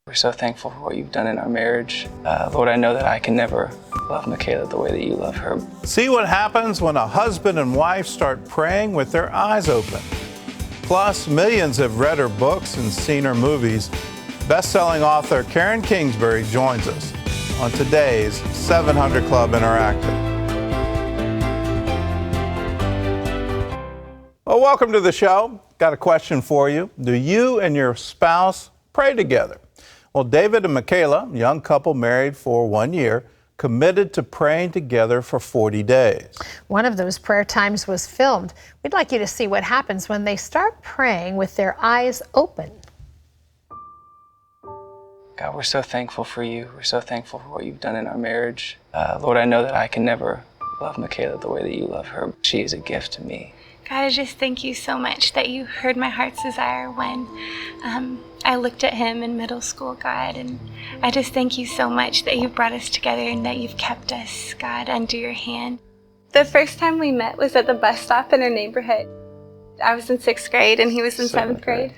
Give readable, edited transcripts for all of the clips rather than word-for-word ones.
We're so thankful for what you've done in our marriage. Lord, I know that I can never love Michaela the way that you love her. See what happens when a husband and wife start praying with their eyes open. Plus, millions have read her books and seen her movies. Best-selling author Karen Kingsbury joins us on today's 700 Club Interactive. Well, welcome to the show. Got a question for you. Do you and your spouse pray together? Well, David and Michaela, young couple married for 1 year, committed to praying together for 40 days. One of those prayer times was filmed. We'd like you to see what happens when they start praying with their eyes open. God, we're so thankful for you. We're so thankful for what you've done in our marriage. Lord, I know that I can never love Michaela the way that you love her. She is a gift to me. God, I just thank you so much that you heard my heart's desire when I looked at him in middle school, God. And I just thank you so much that you've brought us together and that you've kept us, God, under your hand. The first time we met was at the bus stop in our neighborhood. I was in 6th grade and he was in 7th grade.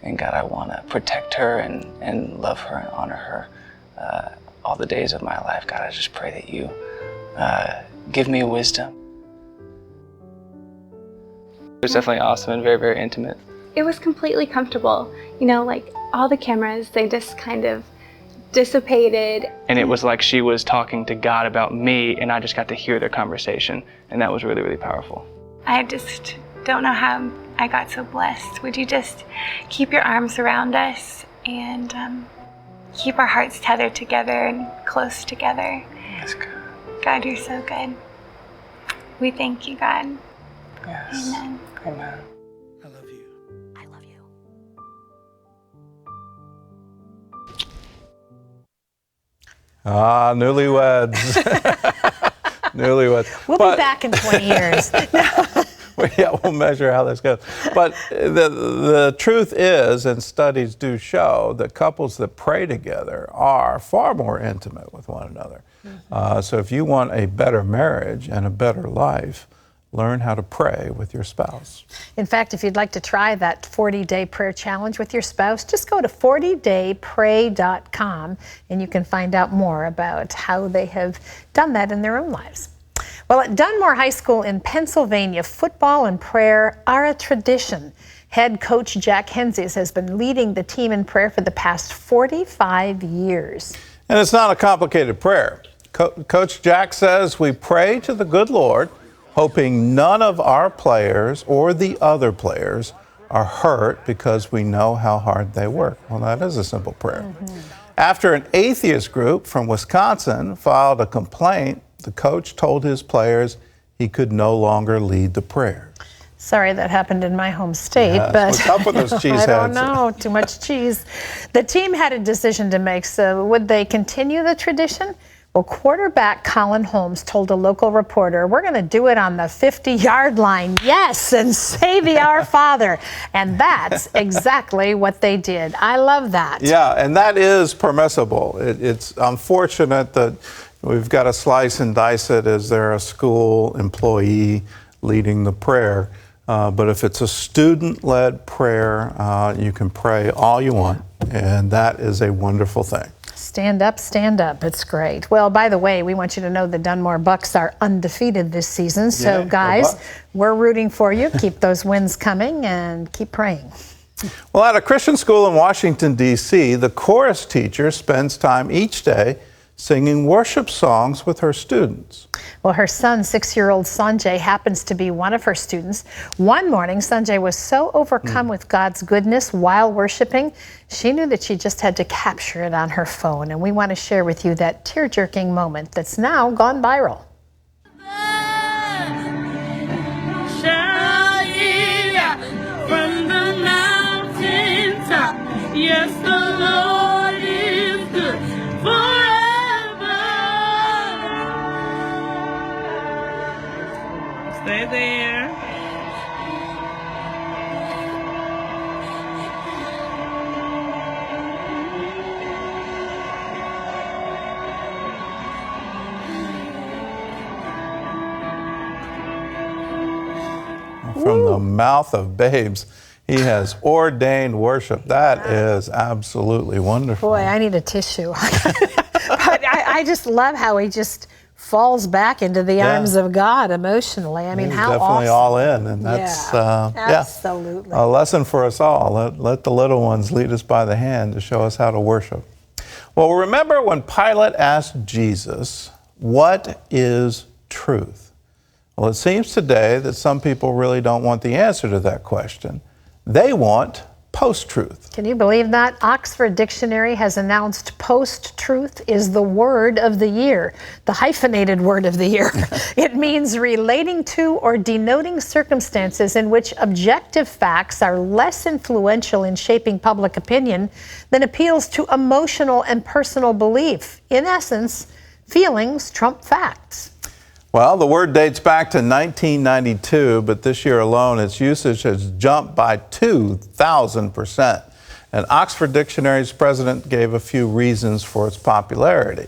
And God, I want to protect her and love her and honor her all the days of my life. God, I just pray that you give me wisdom. It was definitely awesome and very, very intimate. It was completely comfortable. You know, like all the cameras, they just kind of dissipated. And it was like she was talking to God about me, and I just got to hear their conversation. And that was really, really powerful. I just don't know how I got so blessed. Would you just keep your arms around us and keep our hearts tethered together and close together? Yes, God. God, you're so good. We thank you, God. Yes. Amen. Amen. I love you. I love you. Ah, newlyweds. Newlyweds. We'll be back in 20 years. Yeah, we'll measure how this goes. But the truth is, and studies do show, that couples that pray together are far more intimate with one another. So if you want a better marriage and a better life, learn how to pray with your spouse. In fact, if you'd like to try that 40-day prayer challenge with your spouse, just go to 40daypray.com and you can find out more about how they have done that in their own lives. Well, at Dunmore High School in Pennsylvania, football and prayer are a tradition. Head coach Jack Henzies has been leading the team in prayer for the past 45 years. And it's not a complicated prayer. Coach Jack says we pray to the good Lord, hoping none of our players or the other players are hurt because we know how hard they work. Well, that is a simple prayer. After an atheist group from Wisconsin filed a complaint, the coach told his players he could no longer lead the prayer. Sorry that happened in my home state, Yes, but what's up with those cheese I don't heads? know, too much cheese. The team had a decision to make, so would they continue the tradition? Well, quarterback Colin Holmes told a local reporter, we're going to do it on the 50-yard line, yes, and say the Our Father. And that's exactly what they did. I love that. Yeah, and that is permissible. It's unfortunate that we've got to slice and dice it as they're a school employee leading the prayer. But if it's a student-led prayer, you can pray all you want, and that is a wonderful thing. Stand up, stand up. It's great. Well, by the way, we want you to know the Dunmore Bucks are undefeated this season. So, guys, we're rooting for you. Keep those wins coming and keep praying. Well, at a Christian school in Washington, D.C., the chorus teacher spends time each day singing worship songs with her students. Well, her son, 6-year-old Sanjay, happens to be one of her students. One morning, Sanjay was so overcome with God's goodness while worshiping, she knew that she just had to capture it on her phone. And we want to share with you that tear-jerking moment that's now gone viral. From the mountaintop, yes, the Lord is good forever. Stay there. From the mouth of babes. He has ordained worship. That is absolutely wonderful. Boy, I need a tissue. But I just love how he just falls back into the arms of God emotionally. I mean, He's how definitely awesome. all in, and that's Absolutely. a lesson for us all. Let the little ones lead us by the hand to show us how to worship. Well, remember when Pilate asked Jesus, "What is truth?" Well, it seems today that some people really don't want the answer to that question. They want post-truth. Can you believe that? Oxford Dictionary has announced post-truth is the word of the year, the hyphenated word of the year. It means relating to or denoting circumstances in which objective facts are less influential in shaping public opinion than appeals to emotional and personal belief. In essence, feelings trump facts. Well, the word dates back to 1992, but this year alone, its usage has jumped by 2,000%. And Oxford Dictionary's president gave a few reasons for its popularity.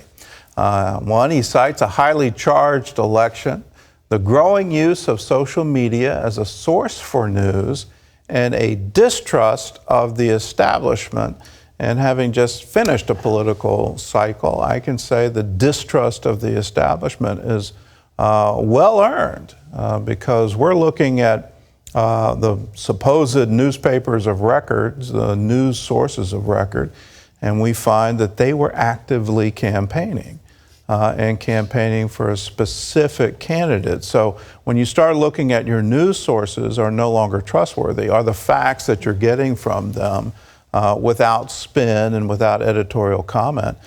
One, he cites a highly charged election, the growing use of social media as a source for news, and a distrust of the establishment. And having just finished a political cycle, I can say the distrust of the establishment is well earned because we're looking at the supposed newspapers of records, the news sources of record, and we find that they were actively campaigning and campaigning for a specific candidate. So when you start looking at your news sources are no longer trustworthy, are the facts that you're getting from them without spin and without editorial comment.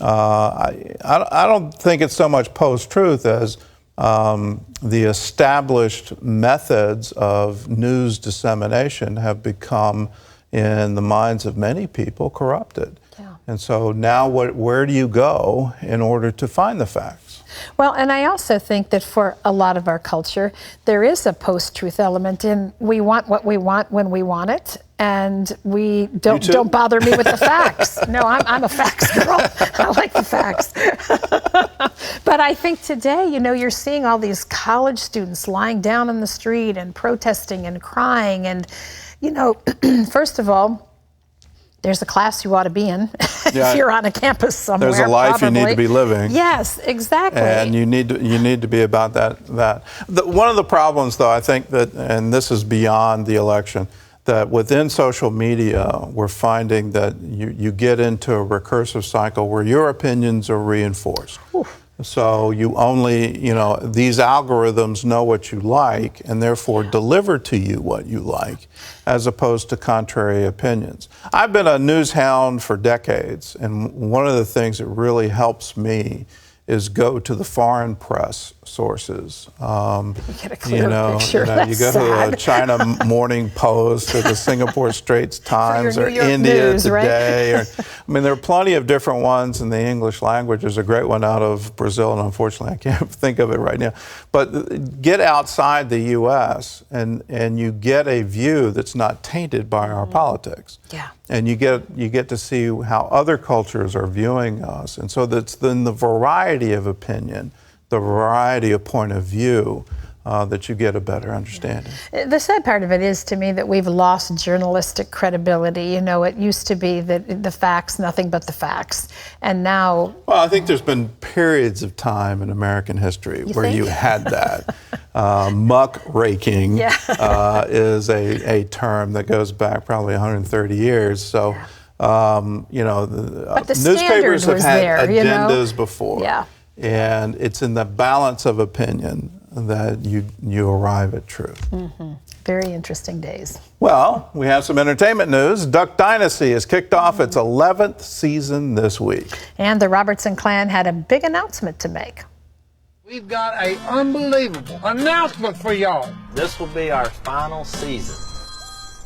I don't think it's so much post-truth as the established methods of news dissemination have become, in the minds of many people, corrupted. Yeah. And so now where do you go in order to find the facts? Well, and I also think that for a lot of our culture, there is a post-truth element in we want what we want when we want it, and we don't bother me with the facts. No, I'm a facts girl. I like the facts. But I think today, you know, you're seeing all these college students lying down in the street and protesting and crying, and, you know, first of all, there's a class you ought to be in if you're on a campus somewhere. There's a life probably. you need to be living. Yes, exactly. And you need to be about that. One of the problems, though, I think that, and this is beyond the election, that within social media, we're finding that you get into a recursive cycle where your opinions are reinforced. Oof. So you only, you know, these algorithms know what you like and therefore deliver to you what you like, as opposed to contrary opinions. I've been a news hound for decades, and one of the things that really helps me is go to the foreign press sources. Get a clear picture. You go to the China Morning Post or the Singapore Straits Times or India News, Today. Right? I mean, there are plenty of different ones in the English language. There's a great one out of Brazil, and unfortunately I can't think of it right now. But get outside the U.S. and you get a view that's not tainted by our politics. Yeah. And you get to see how other cultures are viewing us. And so that's then the variety of opinion, the variety of point of view, that you get a better understanding. The sad part of it is, to me, that we've lost journalistic credibility. You know, it used to be that the facts, nothing but the facts. And now... Well, I think there's been periods of time in American history where you had that. Muck raking is a term that goes back probably 130 years. So, you know, newspapers have had agendas before. Yeah. And it's in the balance of opinion that you arrive at truth. Mm-hmm. Very interesting days. Well, we have some entertainment news. Duck Dynasty has kicked off its 11th season this week. And the Robertson clan had a big announcement to make. We've got an unbelievable announcement for y'all. This will be our final season.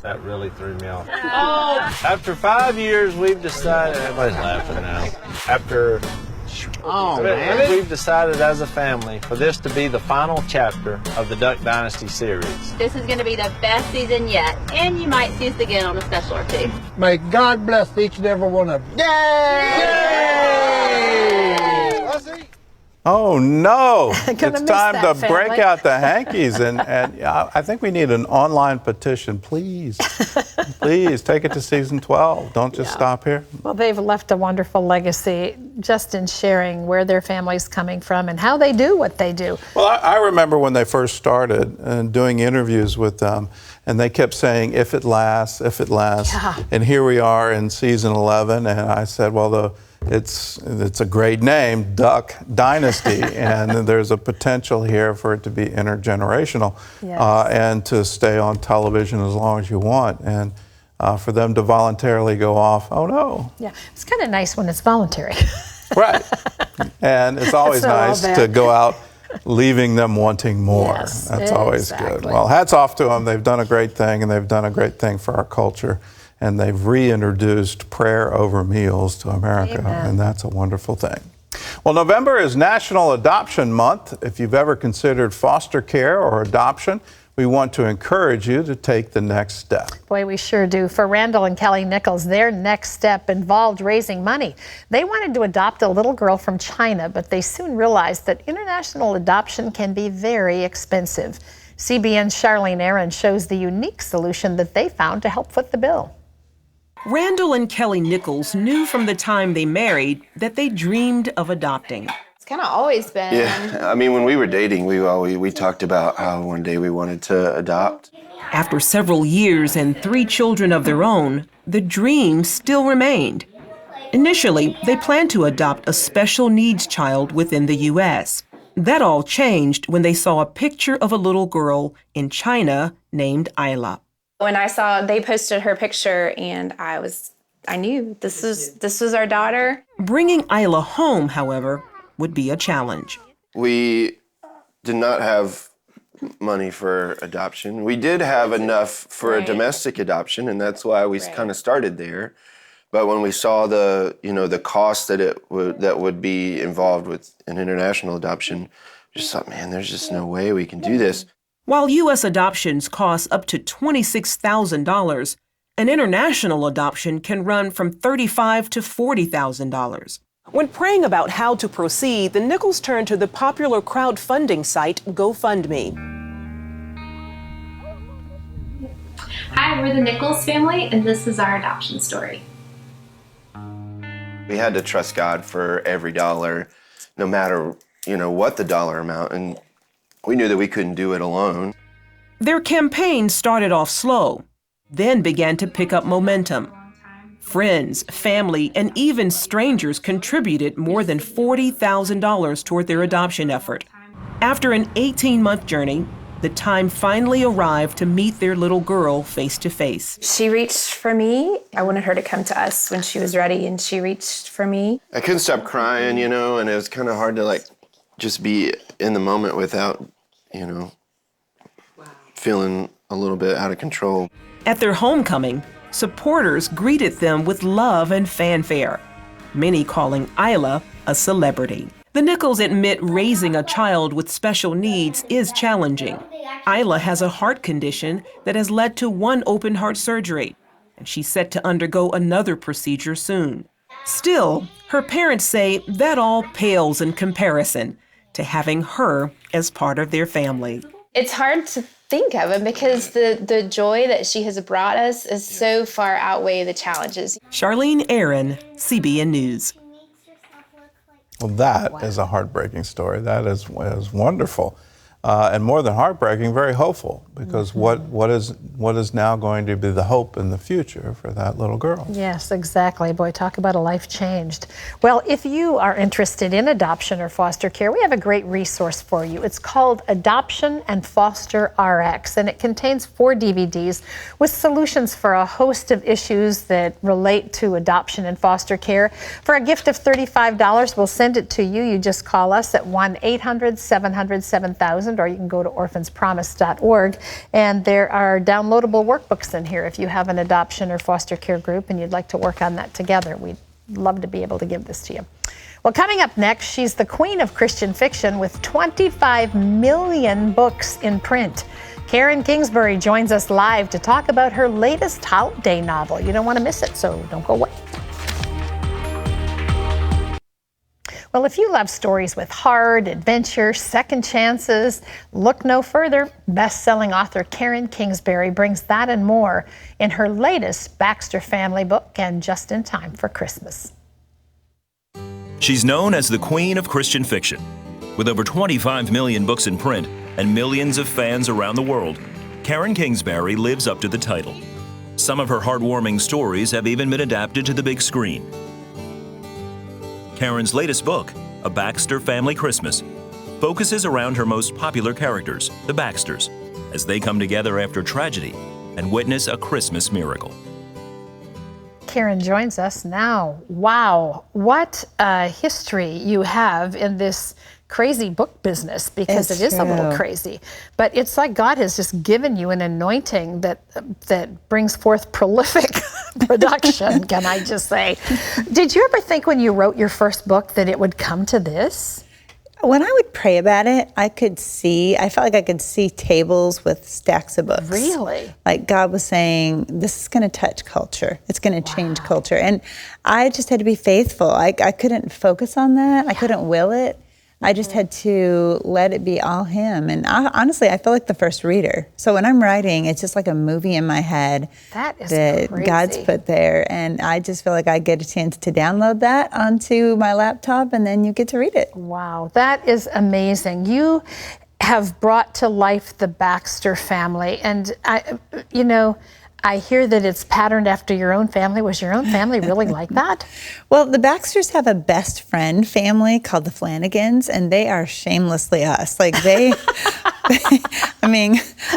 That really threw me off. Oh. After 5 years, we've decided, everybody's laughing now. We've decided as a family for this to be the final chapter of the Duck Dynasty series. This is going to be the best season yet, and you might see us again on a special or two. May God bless each and every one of you. Yay! Yay! Oh no! It's miss time that to family. break out the hankies, and I think we need an online petition. Please, please take it to season 12. Don't just stop here. Well, they've left a wonderful legacy just in sharing where their family's coming from and how they do what they do. Well, I remember when they first started and doing interviews with them, and they kept saying, "If it lasts, if it lasts." Yeah. And here we are in season 11, and I said, "Well, it's a great name, Duck Dynasty, and there's a potential here for it to be intergenerational, Yes. and to stay on television as long as you want, and for them to voluntarily go off. Oh no, Yeah, it's kind of nice when it's voluntary. right? And it's always That's all nice bad. to go out, leaving them wanting more. Yes, That's always good. exactly. Well, hats off to them. They've done a great thing, and they've done a great thing for our culture. And they've reintroduced prayer over meals to America, Amen. and that's a wonderful thing. Well, November is National Adoption Month. If you've ever considered foster care or adoption, we want to encourage you to take the next step. Boy, we sure do. For Randall and Kelly Nichols, their next step involved raising money. They wanted to adopt a little girl from China, but they soon realized that international adoption can be very expensive. CBN's Charlene Aaron shows the unique solution that they found to help foot the bill. Randall and Kelly Nichols knew from the time they married that they dreamed of adopting. It's kind of always been. Yeah, I mean, when we were dating, we talked about how one day we wanted to adopt. After several years and 3 children of their own, the dream still remained. Initially, they planned to adopt a special needs child within the U.S. That all changed when they saw a picture of a little girl in China named Isla. When I saw they posted her picture, and I knew this was our daughter. Bringing Isla home, however, would be a challenge. We did not have money for adoption. We did have enough for a domestic adoption, and that's why we kind of started there. But when we saw the cost that would be involved with an international adoption, we just thought, man, there's just no way we can do this. While U.S. adoptions cost up to $26,000, an international adoption can run from $35,000 to $40,000. When praying about how to proceed, the Nichols turned to the popular crowdfunding site GoFundMe. Hi, we're the Nichols family, and this is our adoption story. We had to trust God for every dollar, no matter, what the dollar amount, and we knew that we couldn't do it alone. Their campaign started off slow, then began to pick up momentum. Friends, family, and even strangers contributed more than $40,000 toward their adoption effort. After an 18-month journey, the time finally arrived to meet their little girl face to face. She reached for me. I wanted her to come to us when she was ready, and she reached for me. I couldn't stop crying, and it was kind of hard to just be in the moment without, feeling a little bit out of control. At their homecoming, supporters greeted them with love and fanfare, many calling Isla a celebrity. The Nichols admit raising a child with special needs is challenging. Isla has a heart condition that has led to 1 open heart surgery, and she's set to undergo another procedure soon. Still, her parents say that all pales in comparison to having her as part of their family. It's hard to think of it because the joy that she has brought us is so far outweigh the challenges. Charlene Aaron, CBN News. Well, that is a heartbreaking story. That is wonderful. And more than heartbreaking, very hopeful, because what is now going to be the hope in the future for that little girl? Yes, exactly. Boy, talk about a life changed. Well, if you are interested in adoption or foster care, we have a great resource for you. It's called Adoption and Foster RX, and it contains 4 DVDs with solutions for a host of issues that relate to adoption and foster care. For a gift of $35, we'll send it to you. You just call us at 1-800-700-7000, or you can go to orphanspromise.org. And there are downloadable workbooks in here if you have an adoption or foster care group and you'd like to work on that together. We'd love to be able to give this to you. Well, coming up next, she's the queen of Christian fiction with 25 million books in print. Karen Kingsbury joins us live to talk about her latest holiday novel. You don't want to miss it, so don't go away. Well, if you love stories with heart, adventure, second chances, look no further. Best-selling author Karen Kingsbury brings that and more in her latest Baxter family book, and just in time for Christmas. She's known as the Queen of Christian Fiction. With over 25 million books in print and millions of fans around the world, Karen Kingsbury lives up to the title. Some of her heartwarming stories have even been adapted to the big screen. Karen's latest book, A Baxter Family Christmas, focuses around her most popular characters, the Baxters, as they come together after tragedy and witness a Christmas miracle. Karen joins us now. Wow, what a history you have in this crazy book business, because it is a little crazy. But it's like God has just given you an anointing that brings forth prolific production, can I just say. Did you ever think when you wrote your first book that it would come to this? When I would pray about it, I felt like I could see tables with stacks of books. Really? Like God was saying, this is going to touch culture. It's going to change culture. And I just had to be faithful. I couldn't focus on that. I couldn't will it. I just had to let it be all him. And honestly, I feel like the first reader. So when I'm writing, it's just like a movie in my head that crazy. God's put there. And I just feel like I get a chance to download that onto my laptop, and then you get to read it. Wow, that is amazing. You have brought to life the Baxter family. And I hear that it's patterned after your own family. Was your own family really like that? Well, the Baxters have a best friend family called the Flanagans, and they are shamelessly us. Like they, I mean,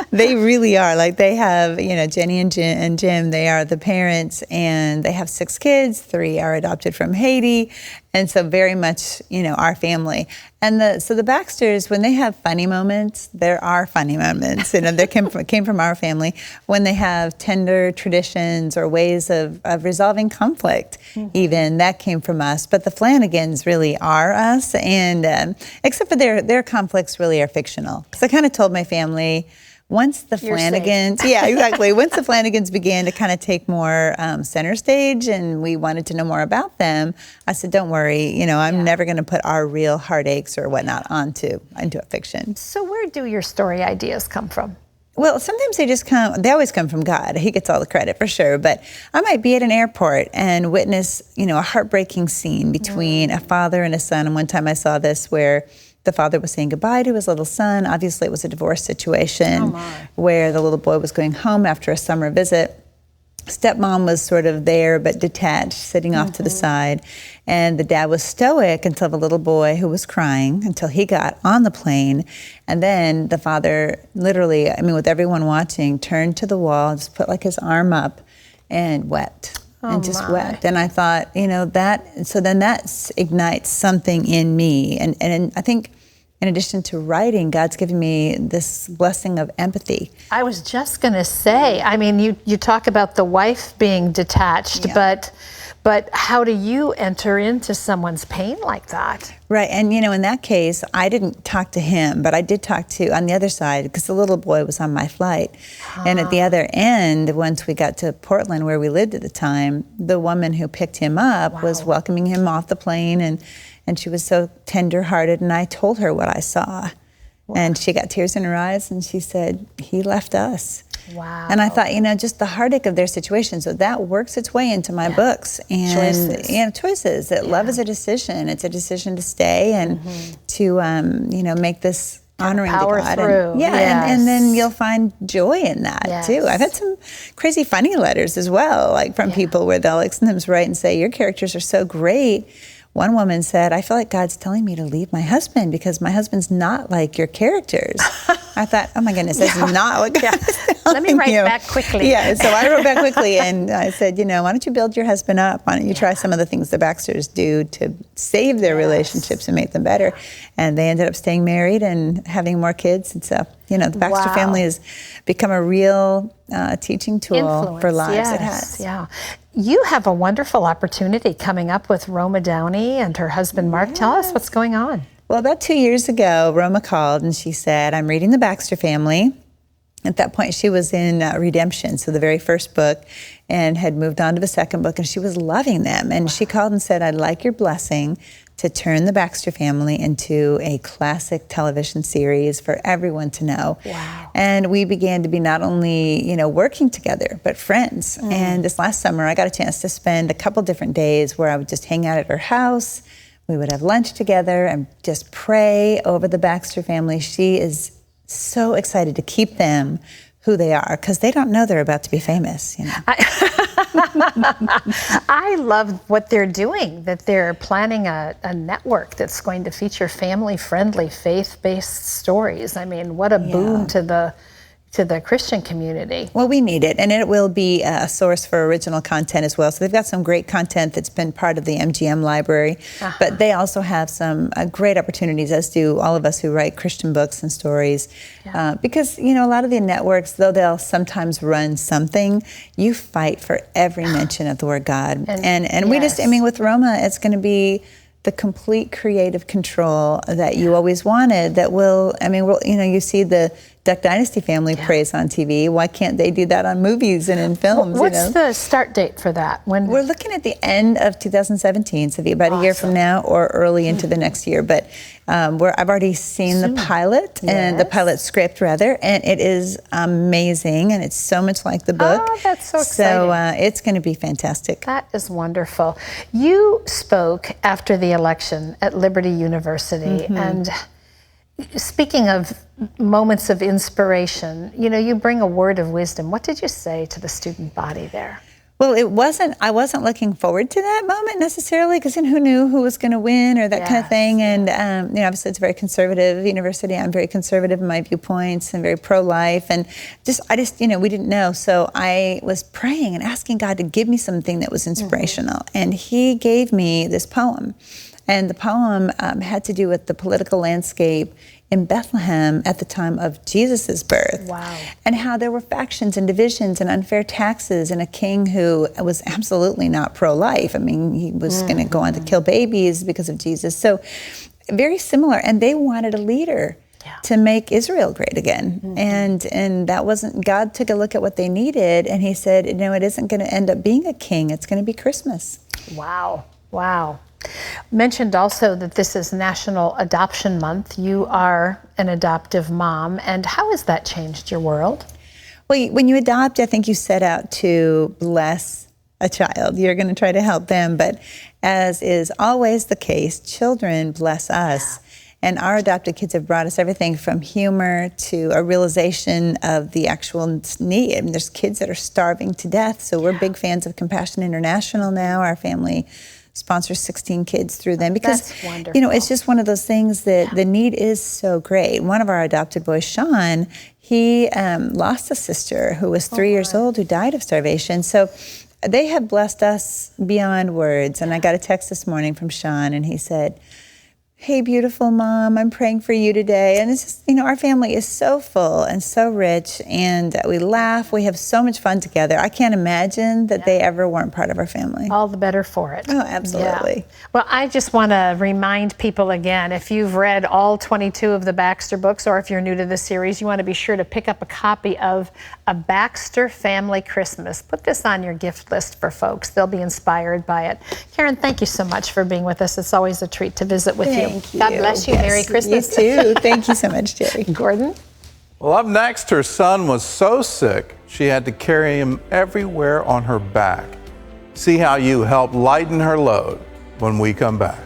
they really are. Like they have, Jenny and Jim, they are the parents, and they have 6 kids. 3 are adopted from Haiti. And so very much, our family. And so the Baxters, when they have funny moments, there are funny moments. They came from our family. When they have tender traditions or ways of resolving conflict, even, that came from us. But the Flanagans really are us. And except for their conflicts really are fictional. Because I kind of told my family, once the Flanagans, once the Flanagans began to kind of take more center stage and we wanted to know more about them, I said, don't worry, I'm never going to put our real heartaches or whatnot into a fiction. So where do your story ideas come from? Well, sometimes they always come from God. He gets all the credit for sure. But I might be at an airport and witness, a heartbreaking scene between a father and a son. And one time I saw this where the father was saying goodbye to his little son. Obviously, it was a divorce situation where the little boy was going home after a summer visit. Stepmom was sort of there but detached, sitting off to the side. And the dad was stoic until the little boy, who was crying, until he got on the plane. And then the father literally, with everyone watching, turned to the wall, just put like his arm up and wept. Wept. And I thought, so then that ignites something in me. And I think in addition to writing, God's given me this blessing of empathy. I was just going to say, you talk about the wife being detached, but how do you enter into someone's pain like that? Right, and in that case, I didn't talk to him, but I did talk to, on the other side, because the little boy was on my flight. And at the other end, once we got to Portland, where we lived at the time, the woman who picked him up was welcoming him off the plane, and she was so tender-hearted, and I told her what I saw. And she got tears in her eyes, and she said, he left us. Wow. And I thought, just the heartache of their situation. So that works its way into my books. And choices. That love is a decision. It's a decision to stay and to, make this honoring to God. Through. And then you'll find joy in that too. I've had some crazy funny letters as well, like from people where they'll sometimes write and say, your characters are so great. One woman said, I feel like God's telling me to leave my husband because my husband's not like your characters. I thought, oh my goodness, that's not what God is telling Let me write back quickly. Yeah, so I wrote back quickly and I said, why don't you build your husband up? Why don't you try some of the things the Baxters do to save their relationships and make them better? And they ended up staying married and having more kids. And so, the Baxter family has become a real teaching tool for lives. It has. Yeah. You have a wonderful opportunity coming up with Roma Downey and her husband, Mark. Tell us what's going on. Well, about 2 years ago, Roma called and she said, I'm reading the Baxter family. At that point, she was in Redemption, so the very first book, and had moved on to the second book, and she was loving them. And she called and said, I'd like your blessing to turn the Baxter family into a classic television series for everyone to know. Wow. And we began to be not only, working together, but friends. And this last summer, I got a chance to spend a couple different days where I would just hang out at her house. We would have lunch together and just pray over the Baxter family. She is so excited to keep them who they are, because they don't know they're about to be famous. I love what they're doing, that they're planning a network that's going to feature family-friendly, faith-based stories. I mean, what a boon to the Christian community. Well, we need it, and it will be a source for original content as well. So they've got some great content that's been part of the MGM library, but they also have some great opportunities, as do all of us who write Christian books and stories. Because, a lot of the networks, though they'll sometimes run something, you fight for every mention of the word God. And we just, with Roma, it's going to be the complete creative control that you always wanted, that will, you see the Duck Dynasty family prays on TV. Why can't they do that on movies and in films? What's the start date for that? When we're looking at the end of 2017, so about a year from now or early into the next year. But I've already seen the pilot and the pilot script rather, and it is amazing, and it's so much like the book. Oh, that's so exciting! So it's going to be fantastic. That is wonderful. You spoke after the election at Liberty University, and speaking of moments of inspiration, you bring a word of wisdom. What did you say to the student body there? Well, I wasn't looking forward to that moment necessarily, because who knew who was going to win or that kind of thing. And, obviously it's a very conservative university. I'm very conservative in my viewpoints and very pro-life. And we didn't know. So I was praying and asking God to give me something that was inspirational. And he gave me this poem. And the poem had to do with the political landscape in Bethlehem at the time of Jesus' birth. Wow. And how there were factions and divisions and unfair taxes, and a king who was absolutely not pro-life. He was going to go on to kill babies because of Jesus. So very similar. And they wanted a leader to make Israel great again. And that wasn't, God took a look at what they needed, and he said, it isn't going to end up being a king. It's going to be Christmas. Wow. Wow. Mentioned also that this is National Adoption Month. You are an adoptive mom, and how has that changed your world? Well, when you adopt, I think you set out to bless a child. You're going to try to help them, but as is always the case, children bless us. And our adopted kids have brought us everything from humor to a realization of the actual need. There's kids that are starving to death, so we're big fans of Compassion International now. Our family sponsors 16 kids through them, because it's just one of those things that the need is so great. One of our adopted boys, Sean, he lost a sister who was 3 years old who died of starvation. So they have blessed us beyond words. And I got a text this morning from Sean, and he said, "Hey, beautiful mom, I'm praying for you today." And it's just, our family is so full and so rich, and we laugh. We have so much fun together. I can't imagine that they ever weren't part of our family. All the better for it. Oh, absolutely. Yeah. Well, I just want to remind people again, if you've read all 22 of the Baxter books, or if you're new to the series, you want to be sure to pick up a copy of A Baxter Family Christmas. Put this on your gift list for folks. They'll be inspired by it. Karen, thank you so much for being with us. It's always a treat to visit with you. Thank you. God bless you. Yes, Merry Christmas. You too. Thank you so much, Jerry. Gordon? Well, up next, her son was so sick, she had to carry him everywhere on her back. See how you help lighten her load when we come back.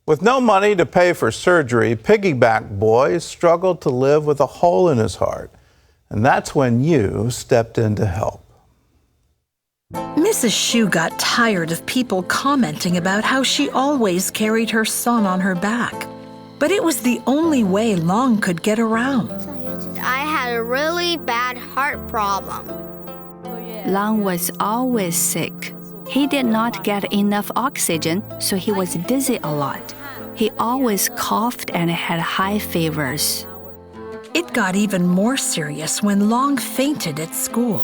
With no money to pay for surgery, Piggyback Boy struggled to live with a hole in his heart. And that's when you stepped in to help. Mrs. Shue got tired of people commenting about how she always carried her son on her back. But it was the only way Long could get around. I had a really bad heart problem. Long was always sick. He did not get enough oxygen, so he was dizzy a lot. He always coughed and had high fevers. It got even more serious when Long fainted at school.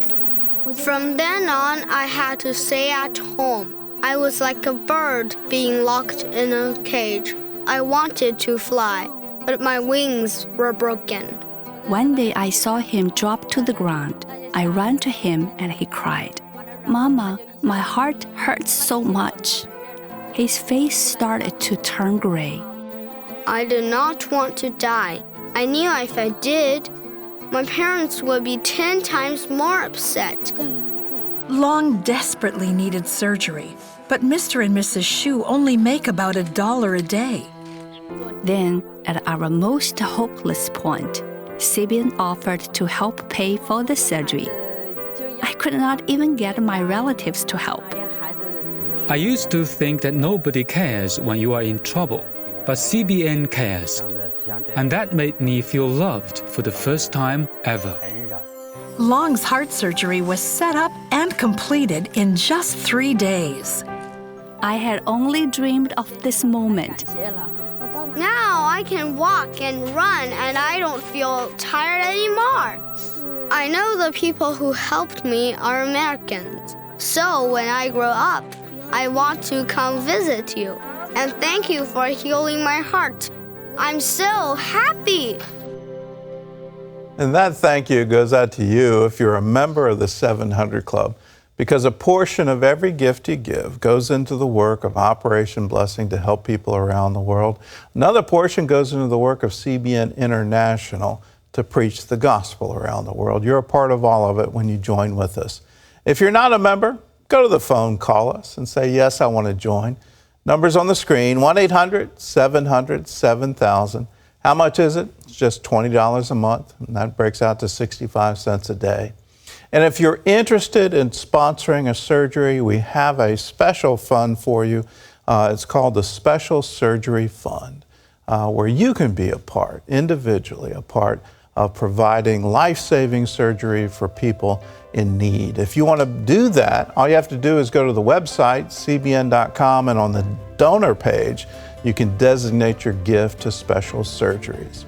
From then on, I had to stay at home. I was like a bird being locked in a cage. I wanted to fly, but my wings were broken. One day I saw him drop to the ground. I ran to him and he cried. Mama, my heart hurts so much. His face started to turn gray. I did not want to die. I knew if I did, my parents would be 10 times more upset. Long desperately needed surgery, but Mr. and Mrs. Shu only make about $1 a day. Then, at our most hopeless point, Sibian offered to help pay for the surgery. I could not even get my relatives to help. I used to think that nobody cares when you are in trouble, but CBN cares. And that made me feel loved for the first time ever. Long's heart surgery was set up and completed in just 3 days. I had only dreamed of this moment. Now I can walk and run and I don't feel tired anymore. I know the people who helped me are Americans. So when I grow up, I want to come visit you. And thank you for healing my heart. I'm so happy. And that thank you goes out to you if you're a member of the 700 Club, because a portion of every gift you give goes into the work of Operation Blessing to help people around the world. Another portion goes into the work of CBN International to preach the gospel around the world. You're a part of all of it when you join with us. If you're not a member, go to the phone, call us, and say, yes, I want to join. Number's on the screen, 1-800-700-7000. How much is it? It's just $20 a month, and that breaks out to 65 cents a day. And if you're interested in sponsoring a surgery, we have a special fund for you. It's called the Special Surgery Fund, where you can be a part, individually, a part of providing life-saving surgery for people in need. If you want to do that, all you have to do is go to the website, cbn.com, and on the donor page, you can designate your gift to special surgeries.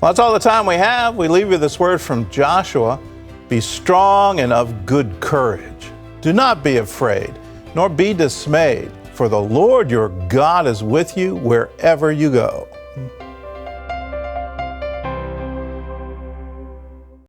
Well, that's all the time we have. We leave you this word from Joshua. Be strong and of good courage. Do not be afraid, nor be dismayed, for the Lord your God is with you wherever you go.